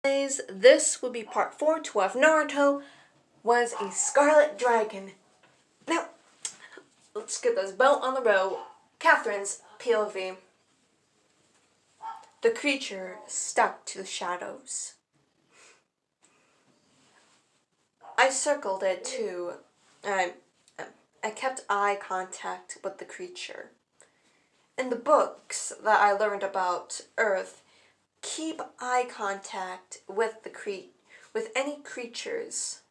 This will be part 4 of Naruto was a Scarlet Dragon. Now, let's get this belt on the road. Catherine's POV. The creature stuck to the shadows. I circled it too. I kept eye contact with the creature. In the books that I learned about Earth, keep eye contact with with any creatures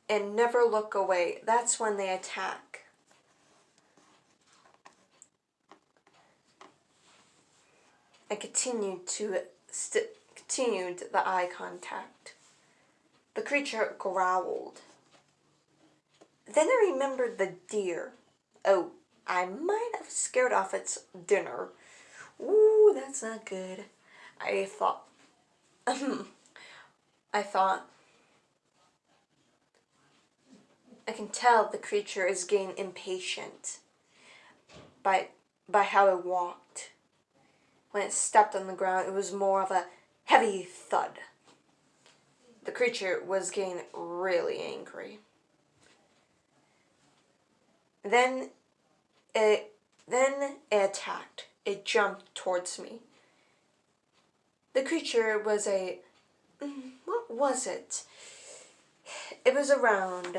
and never look away. That's when they attack. I continued the eye contact. The creature growled. Then I remembered the deer. Oh, I might have scared off its dinner. Ooh, that's not good. I thought I can tell the creature is getting impatient by how it walked. When it stepped on the ground, it was more of a heavy thud. The creature was getting really angry. Then it attacked. It jumped towards me. The creature was what was it? It was around,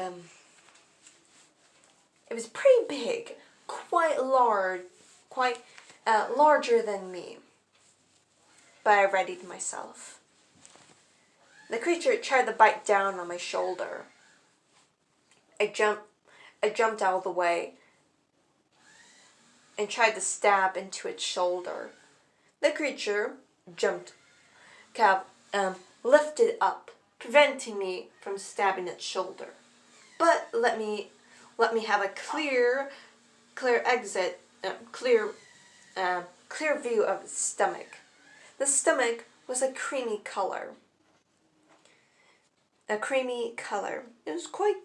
it was pretty big, quite large, larger than me. But I readied myself. The creature tried to bite down on my shoulder. I jumped out of the way and tried to stab into its shoulder. The creature lifted up, preventing me from stabbing its shoulder. But let me have a clear exit, clear view of its stomach. The stomach was a creamy color. It was quite.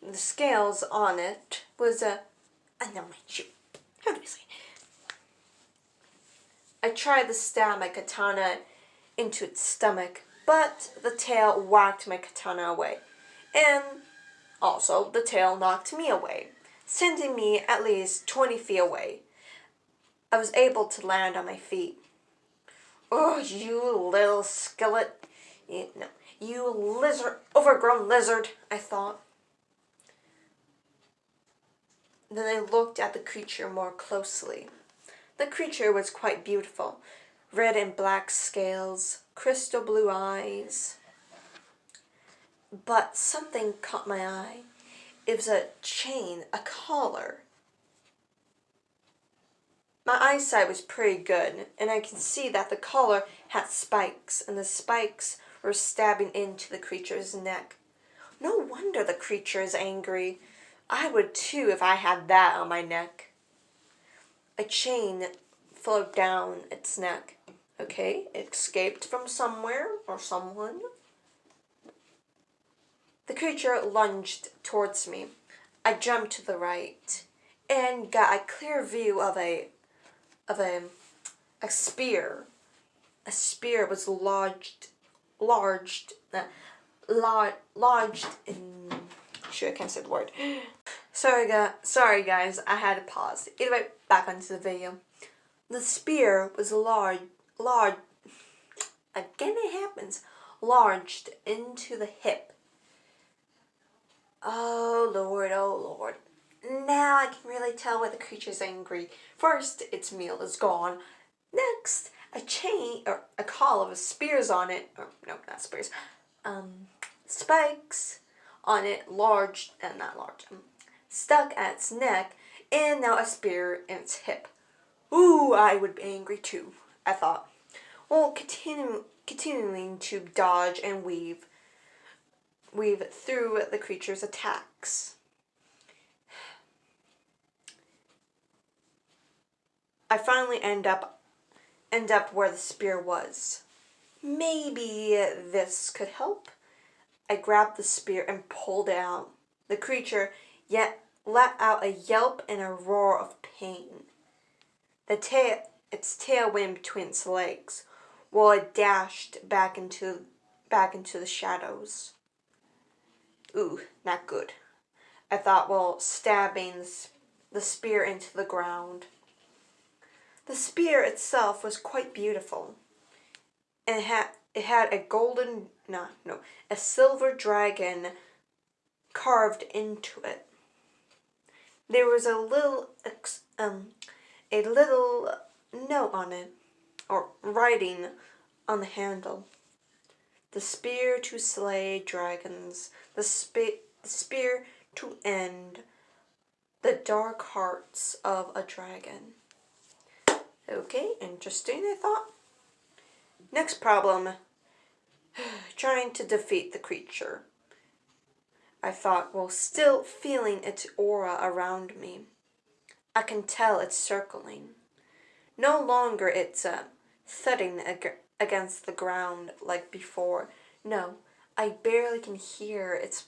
The scales on it was how do you say? I tried to stab my katana into its stomach, but the tail whacked my katana away. And also, the tail knocked me away, sending me at least 20 feet away. I was able to land on my feet. Oh, you little skillet. You overgrown lizard, I thought. Then I looked at the creature more closely. The creature was quite beautiful. Red and black scales, crystal blue eyes. But something caught my eye. It was a chain, a collar. My eyesight was pretty good, and I can see that the collar had spikes, and the spikes were stabbing into the creature's neck. No wonder the creature is angry. I would too if I had that on my neck. A chain flowed down its neck. Okay, it escaped from somewhere or someone. The creature lunged towards me. I jumped to the right and got a clear view of a spear. A spear was lodged in. Sure, I can't say the word. Sorry guys, I had to pause. Anyway, back onto the video. The spear was again it happens, lodged into the hip. Oh Lord. Now I can really tell why the creature's angry. First, its meal is gone. Next, a chain, or a collar with spears on it, or no, not spears, spikes on it, stuck at its neck, and now a spear in its hip. Ooh, I would be angry too, I thought. Well, continuing to dodge and weave through the creature's attacks. I finally end up where the spear was. Maybe this could help. I grabbed the spear and pulled it out. The creature yet let out a yelp and a roar of pain. Its tail went between its legs, well, it dashed back into the shadows. Ooh, not good. I thought, well, stabbing the spear into the ground. The spear itself was quite beautiful, and it had a silver dragon carved into it. There was a little note on it, or writing on the handle. The spear to slay dragons, the spear to end the dark hearts of a dragon. Okay, interesting, I thought. Next problem, trying to defeat the creature. I thought, well, still feeling its aura around me. I can tell it's circling. No longer it's thudding against the ground like before. No, I barely can hear its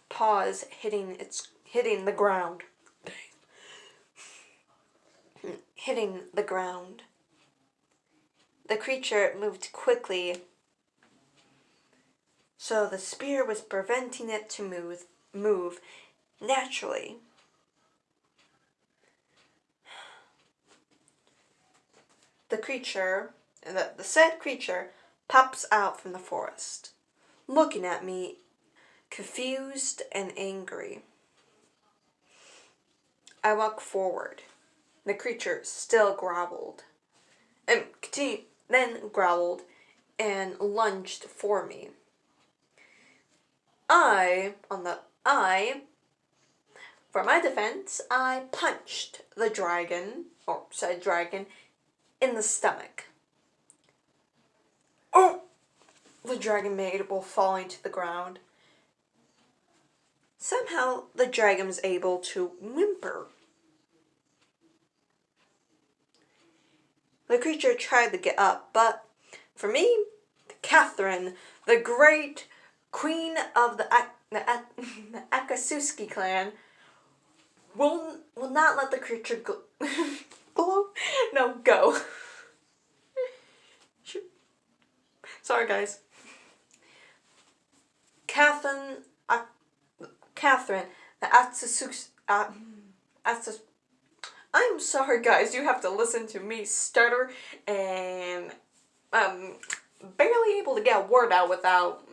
paws hitting the ground. Hitting the ground. The creature moved quickly, so the spear was preventing it to move naturally. The said creature pops out from the forest, looking at me, confused and angry. I walk forward. The creature still growled, then growled and lunged for me. For my defense, I punched the dragon, or said dragon, in the stomach. Oh! The dragon made while falling to the ground. Somehow, the dragon was able to whimper. The creature tried to get up, but for me, Catherine, the great queen of the Akatsuki clan, will not let the creature go. Go. Sorry, guys. Catherine, the Akatsuki. I'm sorry, guys. You have to listen to me stutter and barely able to get a word out without.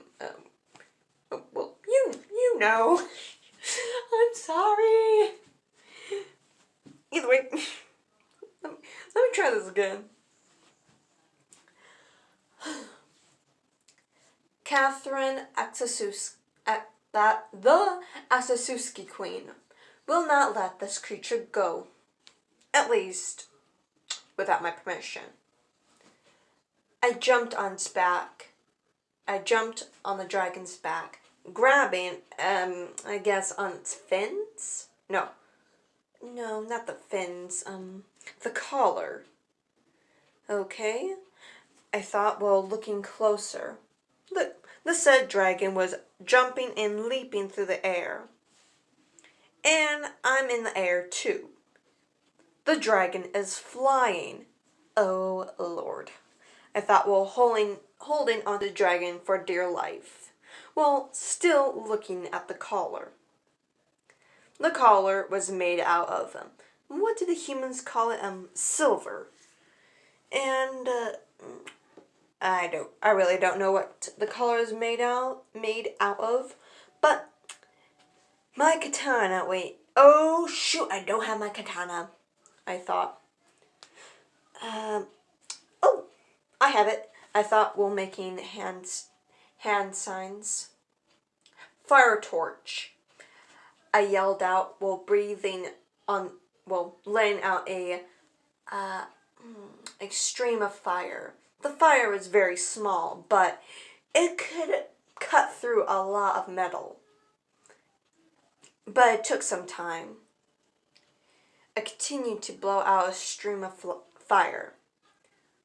Well, you know. I'm sorry. Either way, let me try this again. Catherine the Akatsuki queen will not let this creature go. At least, without my permission. I jumped on its back. I jumped on the dragon's back, grabbing, I guess on its fins? No, not the fins, the collar. Okay, I thought, well, looking closer. Look, the said dragon was jumping and leaping through the air. And I'm in the air too. The dragon is flying. Oh, Lord. I thought, well, holding onto the dragon for dear life, while still looking at the collar. The collar was made out of, what do the humans call it? Silver. And, I really don't know what the collar is made out of, but my katana, oh shoot, I don't have my katana, I thought. Oh, I have it. I thought, while making hand signs. Fire torch. I yelled out while laying out a stream of fire. The fire was very small, but it could cut through a lot of metal. But it took some time. I continued to blow out a stream of fire.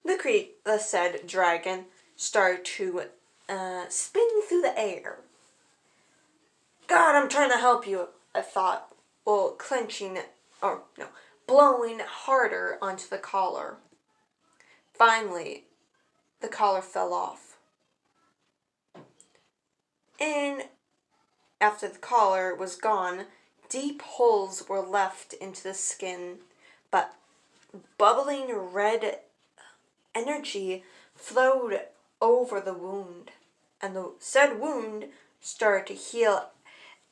The said dragon started to spin through the air. God, I'm trying to help you, I thought, while blowing harder onto the collar. Finally, the collar fell off. And after the collar was gone, deep holes were left into the skin, but bubbling red energy flowed over the wound, and the said wound started to heal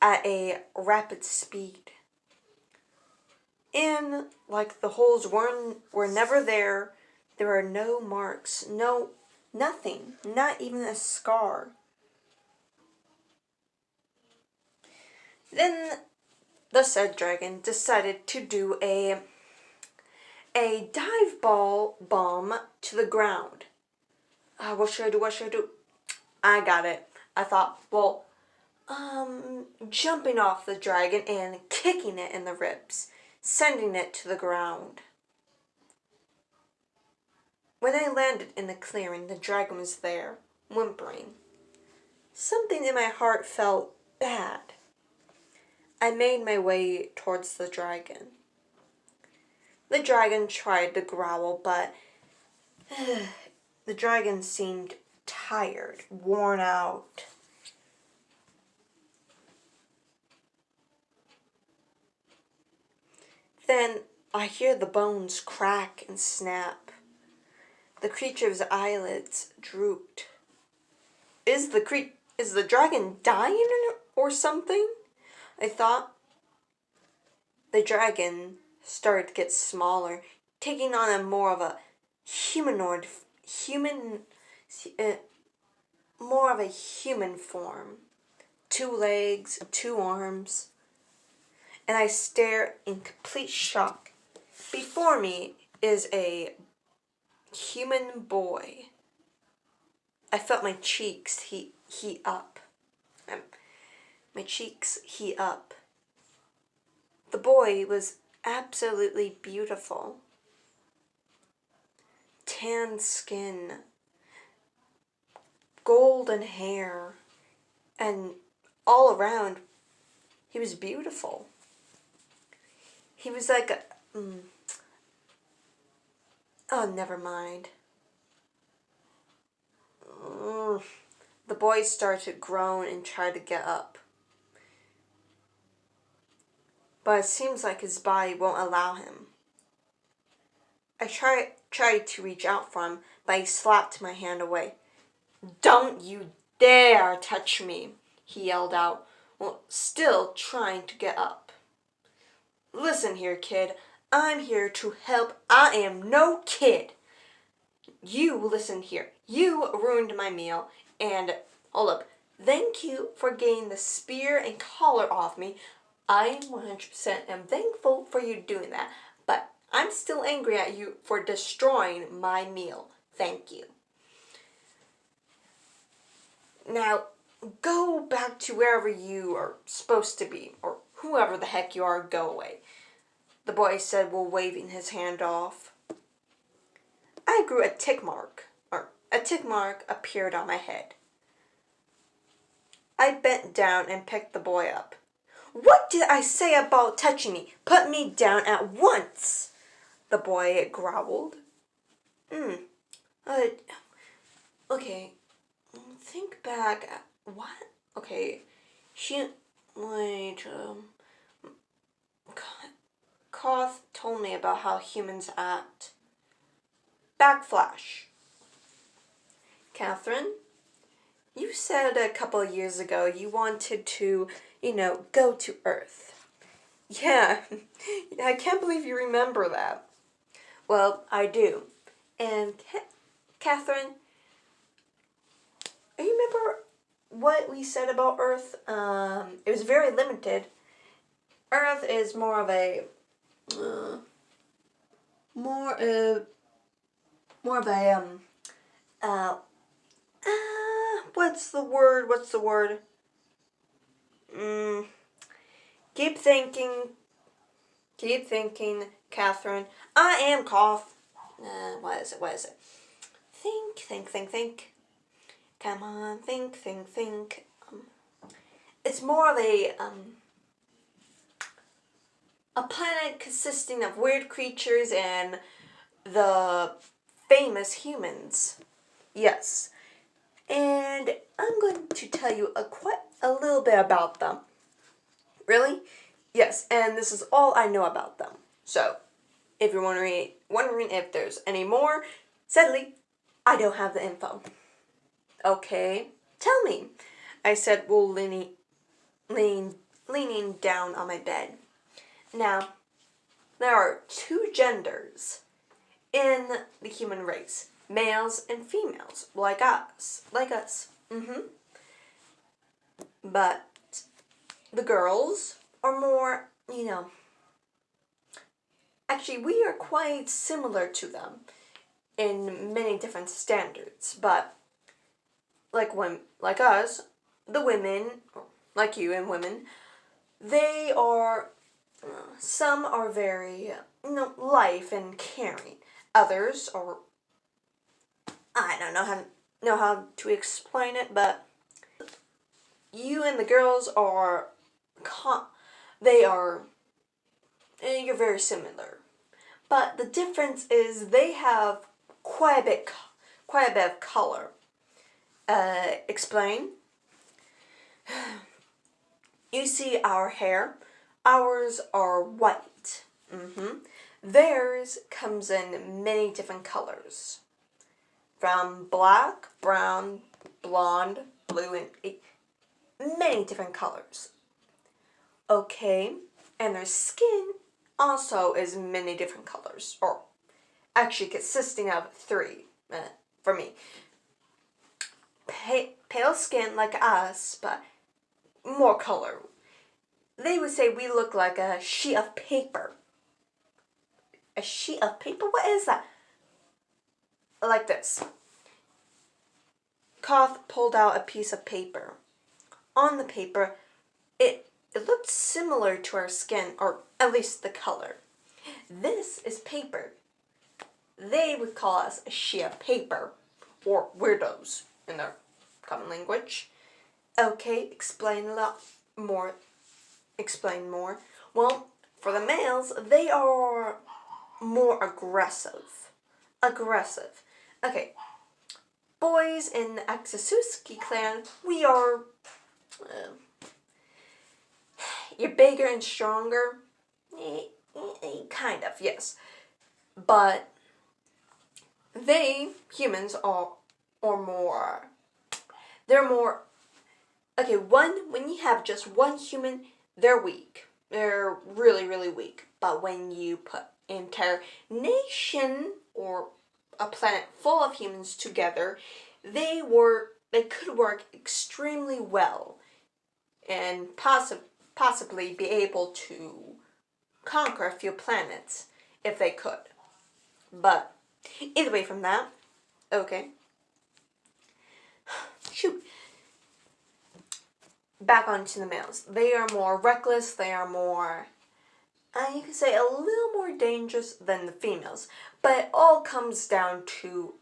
at a rapid speed. And like the holes were never there, there were no marks, nothing, not even a scar. Then the said dragon decided to do a dive bomb to the ground. What should I do? What should I do? I got it. I thought, well, jumping off the dragon and kicking it in the ribs, sending it to the ground. When I landed in the clearing, the dragon was there, whimpering. Something in my heart felt bad. I made my way towards the dragon. The dragon tried to growl, but the dragon seemed tired, worn out. Then I hear the bones crack and snap. The creature's eyelids drooped. Is the dragon dying or something? I thought. The dragon started to get smaller, taking on a more of a human form. 2 legs, 2 arms. And I stare in complete shock. Before me is a human boy. I felt my cheeks heat up. My cheeks heat up. The boy was absolutely beautiful. Tan skin, golden hair, and all around, he was beautiful. He was like a... Oh, never mind. The boy started to groan and try to get up. But it seems like his body won't allow him. I tried to reach out for him, but he slapped my hand away. "Don't you dare touch me," he yelled out, while still trying to get up. "Listen here, kid. I'm here to help. I am no kid. You listen here. You ruined my meal, and hold up. Thank you for getting the spear and collar off me. I 100% am thankful for you doing that, but I'm still angry at you for destroying my meal. Thank you. Now, go back to wherever you are supposed to be, or whoever the heck you are, go away," the boy said while waving his hand off. I grew a tick mark appeared on my head. I bent down and picked the boy up. "What did I say about touching me? Put me down at once," the boy growled. Okay, think back. What? Okay, Koth told me about how humans act. Backflash. Catherine, you said a couple of years ago you wanted to, go to Earth. Yeah, I can't believe you remember that. Well, I do. And Catherine, you remember what we said about Earth? It was very limited. Earth is more of a what's the word? Keep thinking, Catherine. I am Koth. What is it? Think. Come on, think. It's more of a planet consisting of weird creatures and the famous humans. Yes. And I'm going to tell you quite a little bit about them. Really? Yes, and this is all I know about them. So, if you're wondering if there's any more, sadly, I don't have the info. Okay, tell me, I said while leaning down on my bed. Now, there are two genders in the human race, males and females, like us. But the girls are more, actually, we are quite similar to them in many different standards, but like us, the women, like you and women, they are, some are very, life and caring. Others are, I don't know how to explain it, but you and the girls are, they are, you're very similar. But the difference is they have quite a bit of color. Explain. You see our hair. Ours are white. Theirs comes in many different colors. From black, brown, blonde, blue, and many different colors. Okay, and their skin also is many different colors, or actually consisting of three, for me. Pale skin like us, but more color. They would say we look like a sheet of paper. A sheet of paper? What is that? Like this. Koth pulled out a piece of paper. On the paper, it looked similar to our skin, or at least the color. This is paper. They would call us a sheet of paper, or weirdos in their common language. Okay, explain more. Well, for the males, they are more aggressive. Okay, boys in the Akatsuki clan, we are, you're bigger and stronger. Kind of, yes. But humans are more, they're more, okay, when you have just one human, they're weak. They're really, really weak. But when you put an entire nation or a planet full of humans together, they could work extremely well and possibly be able to conquer a few planets if they could. But either way from that, okay. Shoot. Back onto the males. They are more reckless, they are more, you can say a little more dangerous than the females. But it all comes down to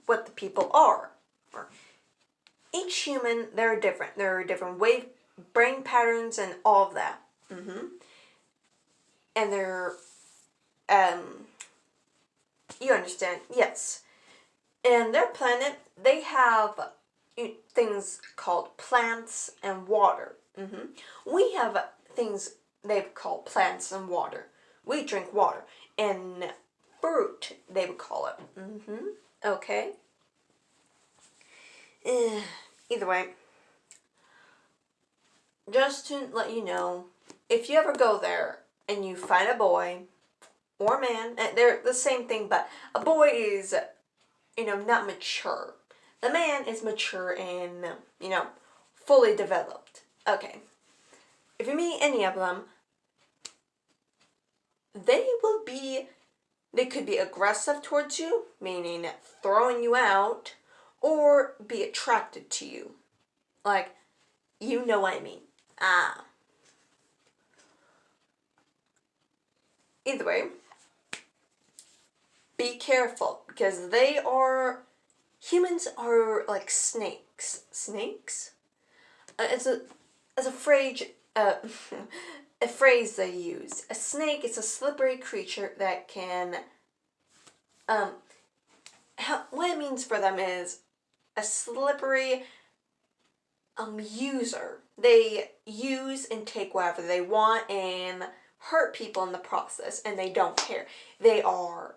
what the people are. Each human, they're different. There are different brain patterns and all of that. And they're, you understand, yes. And their planet, they have things called plants and water. We have things they call plants and water. We drink water. And fruit, they would call it. Okay. Either way, just to let you know, if you ever go there and you find a boy or man, and they're the same thing, but a boy is, not mature. The man is mature and, fully developed. Okay. If you meet any of them, they could be aggressive towards you, meaning throwing you out, or be attracted to you. Like, you know what I mean. Either way, be careful, because humans are like snakes. Snakes? It's a phrase, a phrase they use. A snake is a slippery creature that can, what it means for them is a slippery user. They use and take whatever they want and hurt people in the process, and they don't care. They are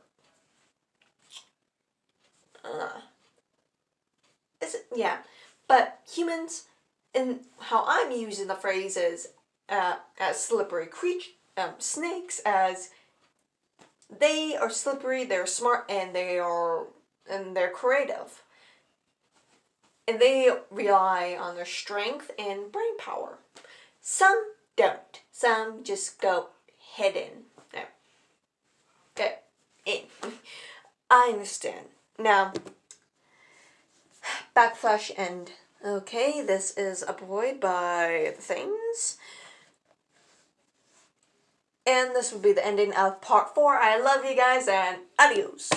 yeah, but humans, and how I'm using the phrase is as slippery snakes, as they are slippery, they're smart, and they're creative, and they rely on their strength and brain power. Some don't. Some just go head in. No. Go in. I understand. Now, backflash end. Okay, this is a boy by the Things. And this will be the ending of part 4. I love you guys, and adios.